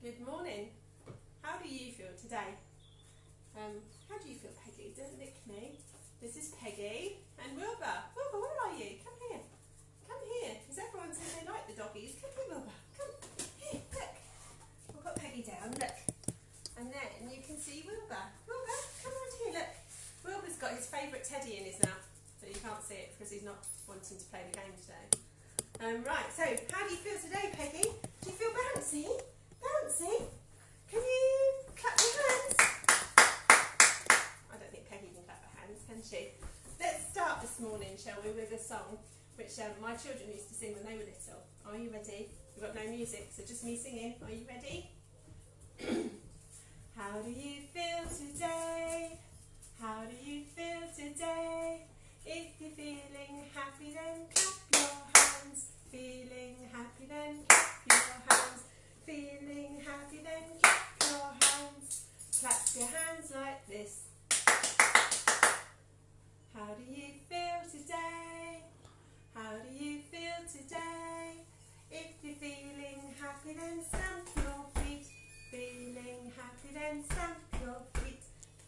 Good morning. How do you feel today? How do you feel, Peggy? Don't lick me. This is Peggy and Wilbur. Wilbur, where are you? Come here. Come here. Because everyone says they like the doggies. Come here, Wilbur. Come here. Look. We'll put Peggy down. Look. And then you can see Wilbur. Wilbur, come around here. Look. Wilbur's got his favourite teddy in his mouth, but you can't see it because he's not wanting to play the game today. Right. So, how do you feel today, Peggy? Do you feel bouncy? Bouncy? Can you clap your hands? I don't think Peggy can clap her hands, can she? Let's start this morning, shall we, with a song which my children used to sing when they were little. Are you ready? We've got no music, so just me singing. Are you ready? How do you feel today? How do you feel today? If you're feeling happy, then clap your hands. Feeling happy, then clap your hands. Feeling happy, then clap your hands. Clap your hands like this. How do you feel today? How do you feel today? If you're feeling happy, then stamp your feet. Feeling happy, then stamp your feet.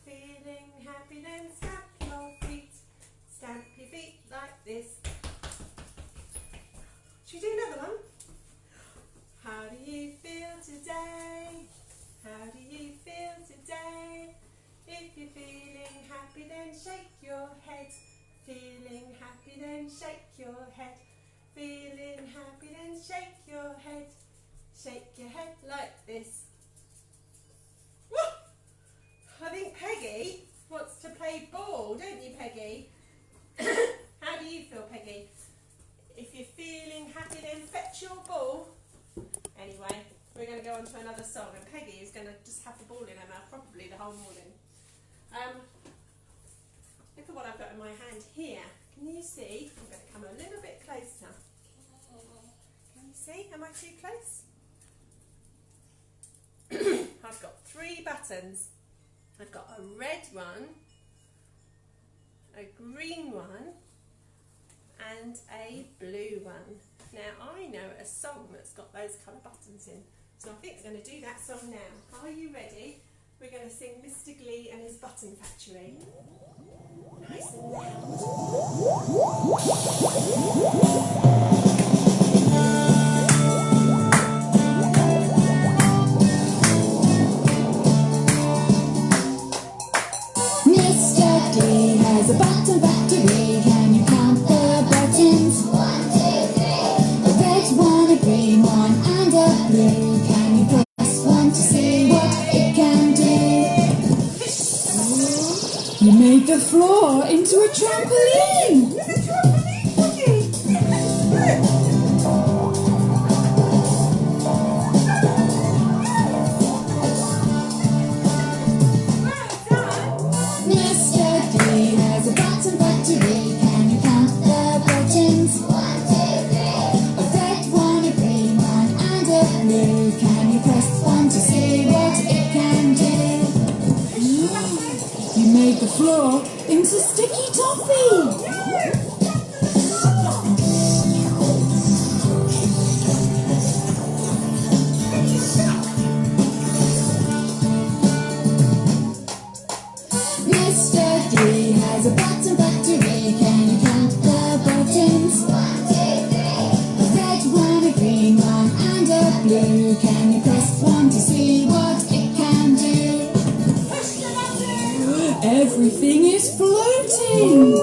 Feeling happy, then stamp your feet. Stamp your feet like this. Should we do another one? How do you feel today? How do you feel today? If you're feeling happy, then shake your head. Feeling happy, then shake your head. Feeling happy, then shake your head. Shake your head like this. Woo! I think Peggy wants to play ball, don't you, Peggy? How do you feel, Peggy? If you're feeling happy, then fetch your ball. Anyway, we're going to go on to another song, and Peggy is going to just have the ball in her mouth probably the whole morning. Look at what I've got in my hand here. Can you see? I'm going to come a little bit closer. Can you see? Am I too close? I've got 3 buttons. I've got a red one, a green one, and a blue one. Now I know a song that's got those colour buttons in, so I think we're going to do that song now. Are you ready? We're going to sing Mr. Glee and his Button Factory. Nice and loud. Mr. Glee has a button factory. Can you count the buttons? 1, 2, 3. A red one, a green one, and a blue. Can you press 1 to see what it can do? You made the floor into a trampoline. Mr. Glee has a button factory. Can you count the buttons? 1, 2, 3. A red one, a green one, and a blue. Can you press 1 to see what it can do? You made the floor into sticky toffee. Mr. Glee has a button factory. Can you count the buttons? 1, 2, 3. A red one, a green one, and a blue. Can you press 1 to see what it can do? Everything is floating.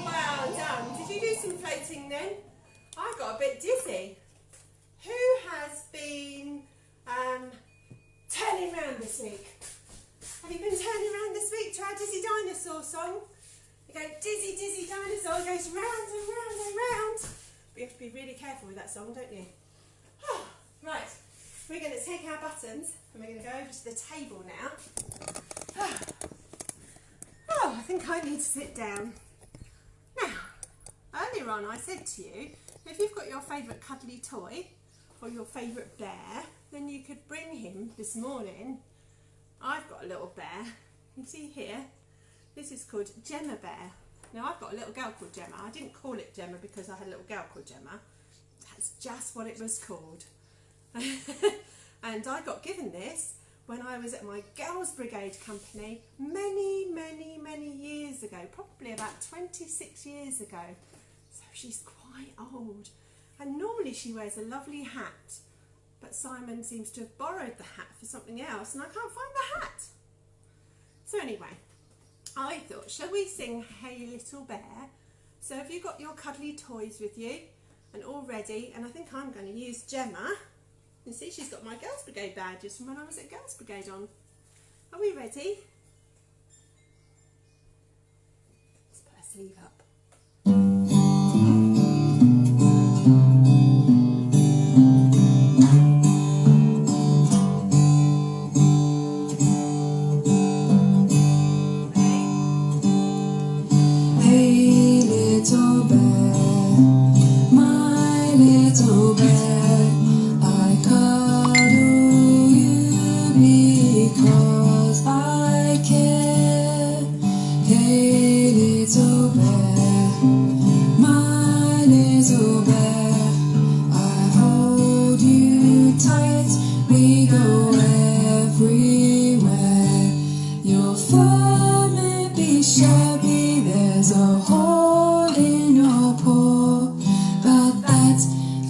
Well done. Did you do some floating then? I got a bit dizzy. Who has been turning round this week? Have you been turning around this week to our Dizzy Dinosaur song? You go, dizzy, dizzy dinosaur goes round and round and round. But you have to be really careful with that song, don't you? Right, we're going to take our buttons and we're going to go over to the table now. I think I need to sit down. Now, earlier on I said to you, if you've got your favourite cuddly toy, or your favourite bear, then you could bring him this morning. I've got a little bear, you see here, this is called Gemma Bear. Now I've got a little girl called Gemma. I didn't call it Gemma because I had a little girl called Gemma. That's just what it was called. And I got given this when I was at my Girls Brigade company many, many, many years ago, probably about 26 years ago. So she's quite old. And normally she wears a lovely hat, but Simon seems to have borrowed the hat for something else and I can't find the hat. So anyway, I thought, shall we sing Hey Little Bear? So have you got your cuddly toys with you and all ready? And I think I'm going to use Gemma. You see, she's got my Girls Brigade badges from when I was at Girls Brigade on. Are we ready? Let's put her sleeve up. Hey little bear, my little bear, I cuddle you because I care. Hey little bear, my little bear, I hold you tight, we go everywhere. You're firm and be shabby, there's a hole in your paw, but that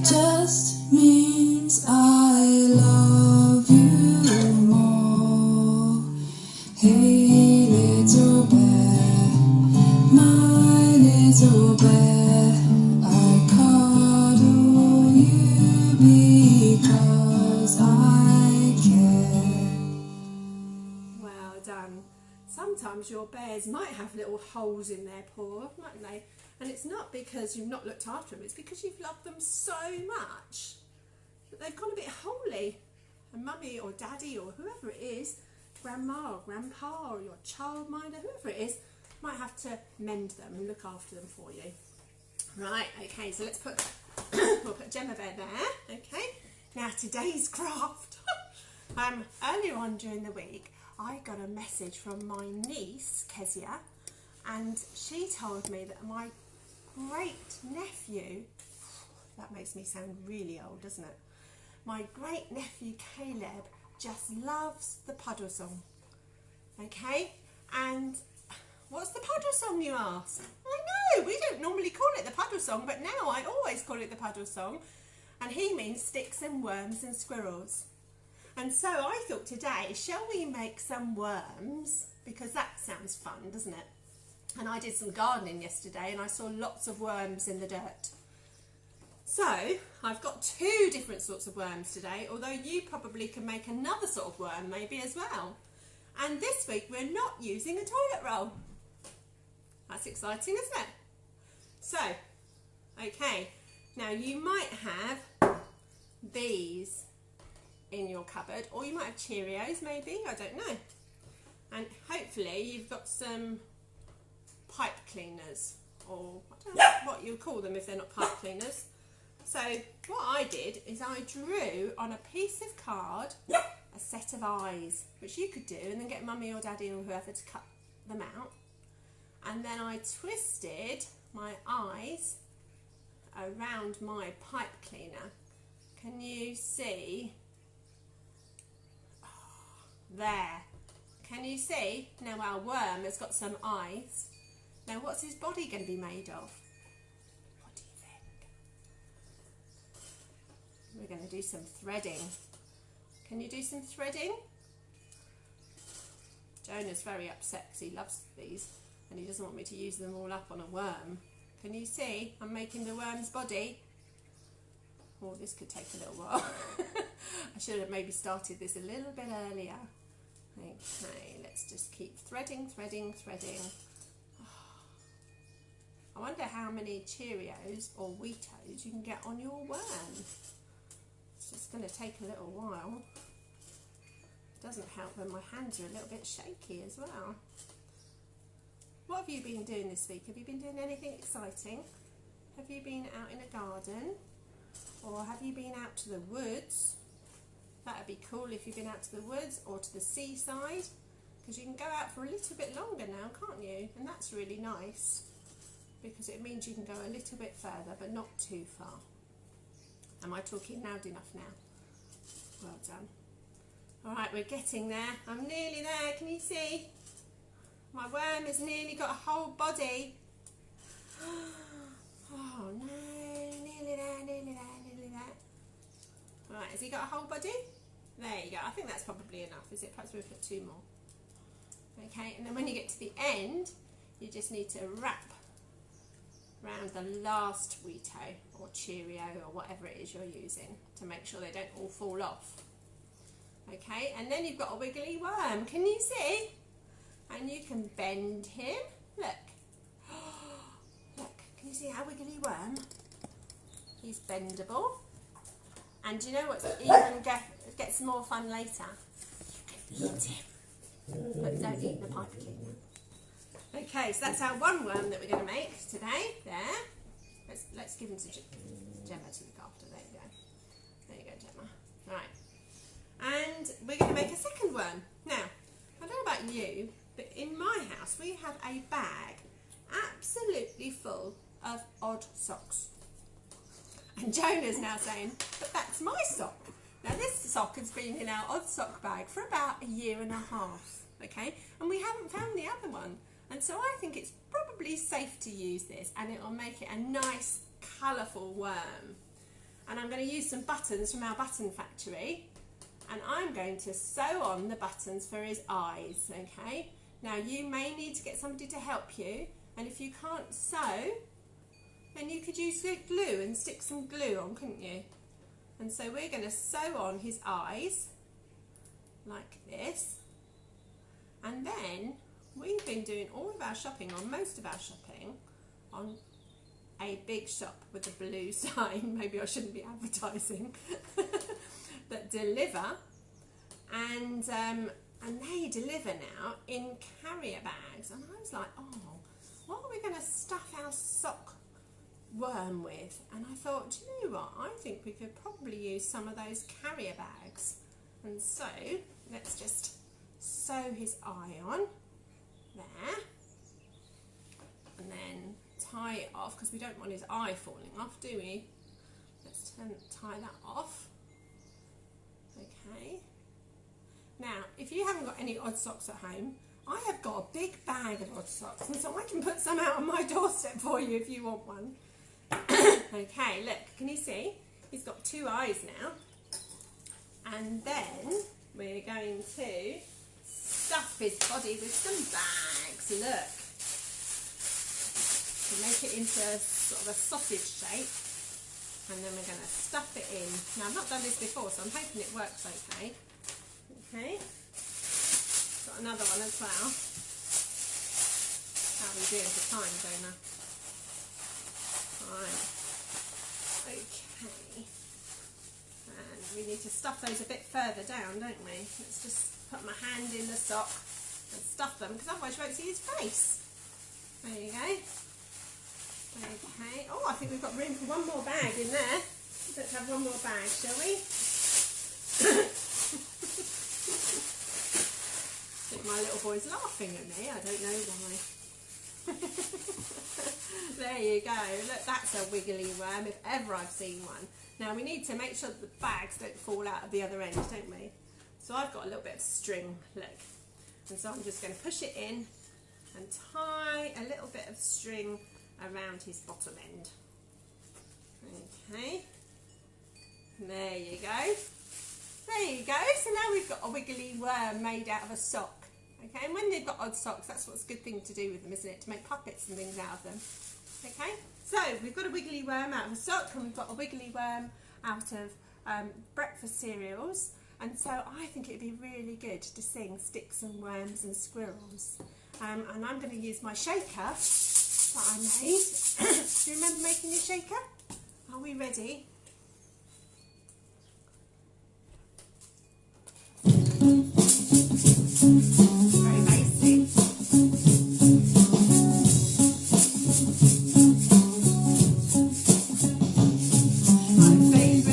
just means I love you more. Hey little bear, my little bear, I cuddle you because I care. Well done. Sometimes your bears might have little holes in their paw, mightn't they? And it's not because you've not looked after them, it's because you've loved them so much that they've gone a bit holy. And mummy or daddy or whoever it is, grandma or grandpa or your childminder, whoever it is, might have to mend them and look after them for you. Right, okay, so let's put, we'll put Gemma Bear there, okay? Now today's craft. Earlier on during the week, I got a message from my niece, Kezia, and she told me that my great nephew, that makes me sound really old, doesn't it? My great nephew Caleb just loves the Puddle Song, okay? And what's the Puddle Song, you ask? I know, we don't normally call it the Puddle Song, but now I always call it the Puddle Song, and he means sticks and worms and squirrels. And so I thought today, shall we make some worms? Because that sounds fun, doesn't it? And I did some gardening yesterday and I saw lots of worms in the dirt. So I've got two different sorts of worms today, although you probably can make another sort of worm maybe as well. And this week we're not using a toilet roll. That's exciting, isn't it? So, okay, now you might have these in your cupboard, or you might have Cheerios maybe, I don't know. And hopefully you've got some pipe cleaners, or I don't know what you call them if they're not pipe cleaners. So what I did is I drew on a piece of card a set of eyes, which you could do and then get mummy or daddy or whoever to cut them out. And then I twisted my eyes around my pipe cleaner. Can you see? There. Can you see? Now our worm has got some eyes. Now what's his body going to be made of? What do you think? We're going to do some threading. Can you do some threading? Jonah's very upset because he loves these and he doesn't want me to use them all up on a worm. Can you see? I'm making the worm's body. Oh, this could take a little while. I should have maybe started this a little bit earlier. Okay, let's just keep threading, threading, threading. I wonder how many Cheerios or Weetos you can get on your worm. It's just going to take a little while. It doesn't help when my hands are a little bit shaky as well. What have you been doing this week? Have you been doing anything exciting? Have you been out in a garden? Or have you been out to the woods? That would be cool if you've been out to the woods or to the seaside, because you can go out for a little bit longer now, can't you? And that's really nice, because it means you can go a little bit further, but not too far. Am I talking loud enough now? Well done. All right, we're getting there. I'm nearly there. Can you see? My worm has nearly got a whole body. Oh no, nearly there, nearly there, nearly there. Right, has he got a whole body? There you go. I think that's probably enough, is it? Perhaps we'll put 2 more. Okay, and then when you get to the end, you just need to wrap around the last Wheato or Cheerio or whatever it is you're using to make sure they don't all fall off. Okay, and then you've got a wiggly worm. Can you see? And you can bend him. Look. Look, can you see our wiggly worm? He's bendable. And do you know what even gets more fun later? You can eat him. But don't eat the pipe king. Okay, so that's our one worm that we're going to make today. There. Let's give him to Gemma to look after. There you go. There you go, Gemma. Right. And we're going to make a second worm. Now, I don't know about you, but in my house we have a bag absolutely full of odd socks. And Jonah's now saying, but that's my sock. Now this sock has been in our odd sock bag for about 1.5 years, okay? And we haven't found the other one. And so I think it's probably safe to use this, and it will make it a nice, colourful worm. And I'm going to use some buttons from our button factory, and I'm going to sew on the buttons for his eyes, okay? Now you may need to get somebody to help you, and if you can't sew, then you could use glue and stick some glue on, couldn't you? And so we're going to sew on his eyes like this, and then we've been doing all of our shopping, or most of our shopping, on a big shop with a blue sign, maybe I shouldn't be advertising, that deliver, and they deliver now in carrier bags. And I was like, oh, what are we going to stuff our sock worm with? And I thought, do you know what, I think we could probably use some of those carrier bags. And so let's just sew his eye on there, and then tie it off, because we don't want his eye falling off, do we? Let's tie that off. Okay. Now, if you haven't got any odd socks at home, I have got a big bag of odd socks, and so I can put some out on my doorstep for you if you want one. Okay, look, can you see? He's got 2 eyes now. And then we're going to stuff his body with some bags. Look. To make it into sort of a sausage shape. And then we're going to stuff it in. Now, I've not done this before, so I'm hoping it works okay. Okay. Got another one as well. How are we doing for time, Jonah? Right. Okay. And we need to stuff those a bit further down, don't we? Let's just put my hand in the sock and stuff them, because otherwise you won't see his face. There you go. Okay. Oh, I think we've got room for one more bag in there. Let's have one more bag, shall we? I think my little boy's laughing at me. I don't know why. There you go. Look, that's a wiggly worm if ever I've seen one. Now we need to make sure that the bags don't fall out at the other end, don't we? So I've got a little bit of string, look. And so I'm just going to push it in and tie a little bit of string around his bottom end. Okay. There you go. There you go. So now we've got a wiggly worm made out of a sock. Okay, and when they've got odd socks, that's what's a good thing to do with them, isn't it? To make puppets and things out of them. Okay, so we've got a wiggly worm out of a sock, and we've got a wiggly worm out of breakfast cereals. And so I think it'd be really good to sing Sticks and Worms and Squirrels. And I'm going to use my shaker that I made. Do you remember making your shaker? Are we ready? Very basic. My favourite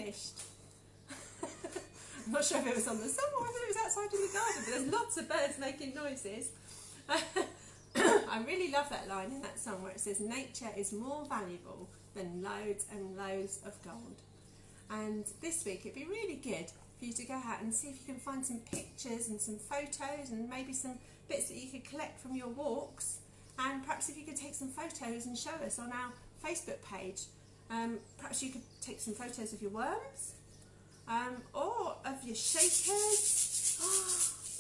finished. I'm not sure if it was on the song or whether it was outside in the garden, but there's lots of birds making noises. I really love that line in that song where it says, nature is more valuable than loads and loads of gold. And this week it'd be really good for you to go out and see if you can find some pictures and some photos and maybe some bits that you could collect from your walks, and perhaps if you could take some photos and show us on our Facebook page. Perhaps you could take some photos of your worms, or of your shakers.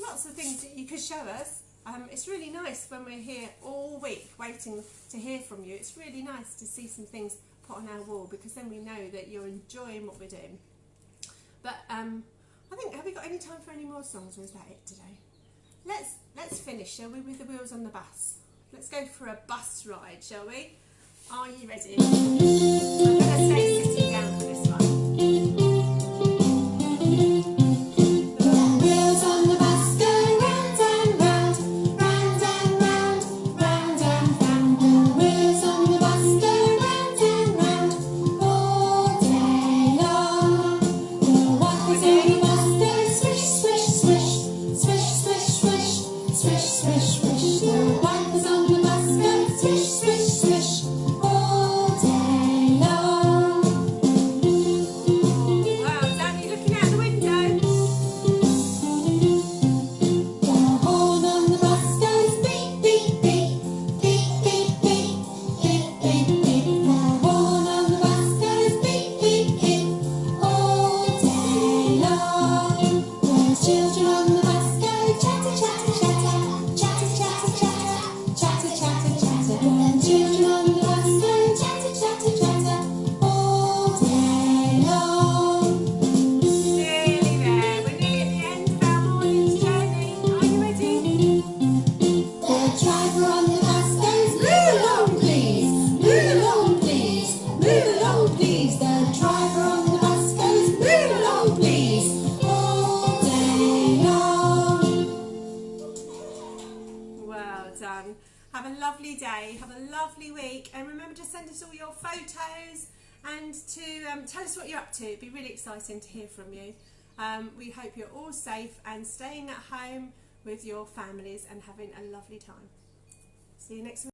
Lots of things that you could show us. It's really nice when we're here all week waiting to hear from you. It's really nice to see some things put on our wall, because then we know that you're enjoying what we're doing. But I think, have we got any time for any more songs, or is that it today? Let's finish, shall we, with The Wheels on the Bus. Let's go for a bus ride, shall we? Are you ready? I'm going to stay sitting down for this one. The wheels on the bus go round and round, round and round, round and round. The wheels on the bus go round and round all day long. The wipers on the bus go swish, swish, swish, swish, swish, swish, swish, swish, swish. The wipers on the bus go swish, swish, swish all day long. Wow, Danny, looking out the window. The horn on the bus goes beep, beep, beep, beep, beep, beep, beep, beep, beep. The horn on the bus goes beep, beep, beep all day long. The children on the bus go chatter, chatter, chatter, chatter, chatter, chatter, chatter, chatter, chatter. The children on the bus go chatter, chatter, chatter all day long. Nearly there. We're nearly at the end of our morning's journey. Are you ready? The driver on the bus goes, move along please, move along please, move along please. The driver on the bus goes, move along please, all day long. Well done. Have a lovely day. Have a lovely week. And remember to send us all your photos and to tell us what you're up to. It'd be really exciting to hear from you. We hope you're all safe and staying at home with your families and having a lovely time. See you next week.